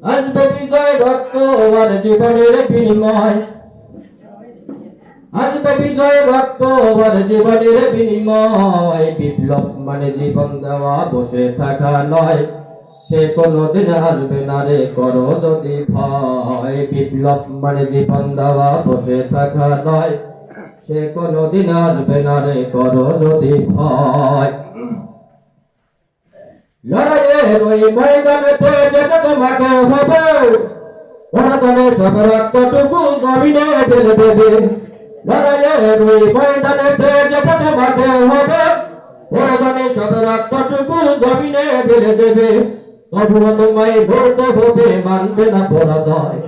আসবে বিজয় রক্ত আর জীবনের বিনিময়, আসবে বিজয় রক্ত আর জীবনের বিনিময়। বিপ্লব মানে জীবন দেওয়া, বসে থাকা নয়, সে কোনদিন আসবে না রে করো যদি ভয়। বিপ্লব মানে জীবন দেওয়া, বসে থাকা নয়, সে কোনদিন আসবে না রে করো যদি ভয়। লড়াইয়ের ওই ময়দানেতে যেতে তোমাকে হবে, ওখানে সব রক্তটুকু জমিনে ঢেলে দেবে। লড়াইয়ের ওই ময়দানেতে যেতে তোমাকে হবে, ওখানে সব রক্তটুকু জমিনে ঢেলে দেবে। তবুও তোমায় লড়তে হবে, মানবে না পরাজয়,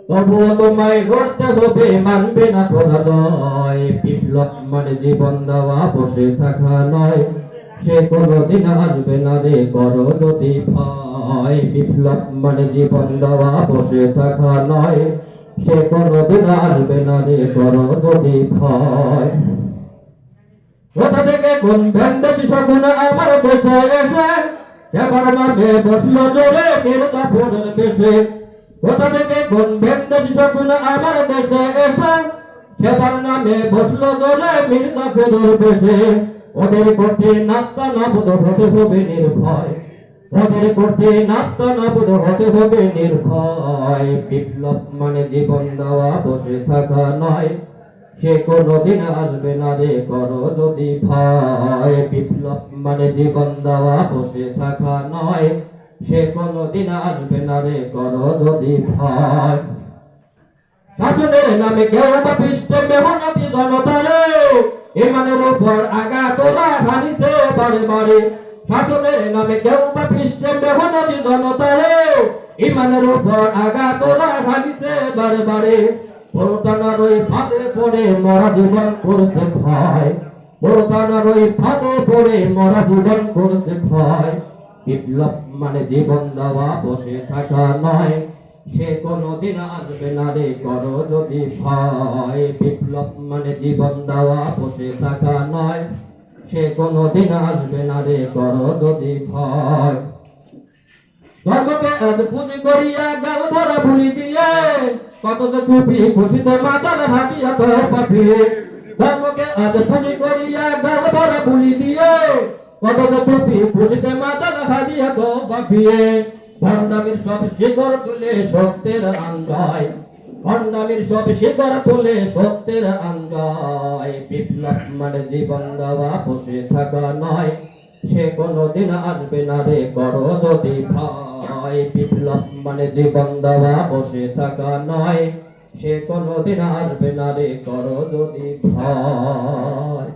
তবুও তোমায় লড়তে হবে, মানবে না পরাজয়। বিপ্লব মানে জীবন দেওয়া, বসে থাকা নয়, সে কোনদিন আসবে না রে করো যদি ভয়। বিপ্লব মানে জীবন দেওয়া, বসে থাকা নয়, সে কোনদিন আসবে না রে করো যদি ভয়। কোথা থেকে কোন ভেন্দেছি শকুন আমার দেশে এসে, সেবার নামে বসলো জোরে মির্জাফরের বেশে। কোথা থেকে কোন ভেন্দেছি শকুন আমার দেশে এসে, সেবার নামে বসলো জোরে মির্জাফরের বেশে। ওদের করতে নাস্তা নাবুদ হতে হবে নির্ভয়, ওদের করতে নাস্তা নাবুদ হতে হবে নির্ভয়। বিপ্লব মানে জীবন দেওয়া, বসে থাকা নয়, সে কোনদিন আসবে না রে করো যদি ভয়। বিপ্লব মানে জীবন দেওয়া, বসে থাকা নয়, সে কোনদিন আসবে না রে করো যদি ভয়। শাসনের নামে কেউ বা পৃষ্ঠে মেহনতি জনতারে, ইমানের উপর আঘাত ওরা হানিছে বারে বারে। শাসনের নামে কেউ বা পৃষ্ঠে মেহনতি জনতারে, ইমানের উপর আঘাত ওরা হানিছে বারে বারে। প্রতারণার ওই ফাঁদে পড়ে মরা জীবন করছে ক্ষয়, প্রতারণার ওই ফাঁদে পড়ে মরা জীবন করছে ক্ষয়। বিপ্লব মানে জীবন দেওয়া, বসে থাকা নয়, সে কোনদিন আসবে না রে করো যদি ভয়। বিপ্লব মানে জীবন দেওয়া, বসে থাকা নয়, সে কোনদিন আসবে না রে করো যদি ভয়। ধর্মকে আজ পুঁজি করিয়া গাল ভরা ভুলি দিয়ে, কত যে ছবি খুশিতে মাতাল হাতিয়া তো পাঠিয়ে। ধর্মকে আজ পুঁজি করিয়া গাল ভরা ভুলি দিয়ে, কত যে ছবি খুশিতে মাতাল হাতিয়া তো পাঠিয়ে। ভণ্ডামির সব শিকড় তুলে সত্যের আঞ্জয়, ভণ্ডামির সব শিকড় তুলে সত্যের আঞ্জয়। বিপ্লব মানে জীবন দেওয়া, বসে থাকা নয়, সে কোনদিন আসবে না রে করো যদি ভয়। বিপ্লব মানে জীবন দেওয়া, বসে থাকা নয়, সে কোনদিন আসবে না রে করো যদি ভয়।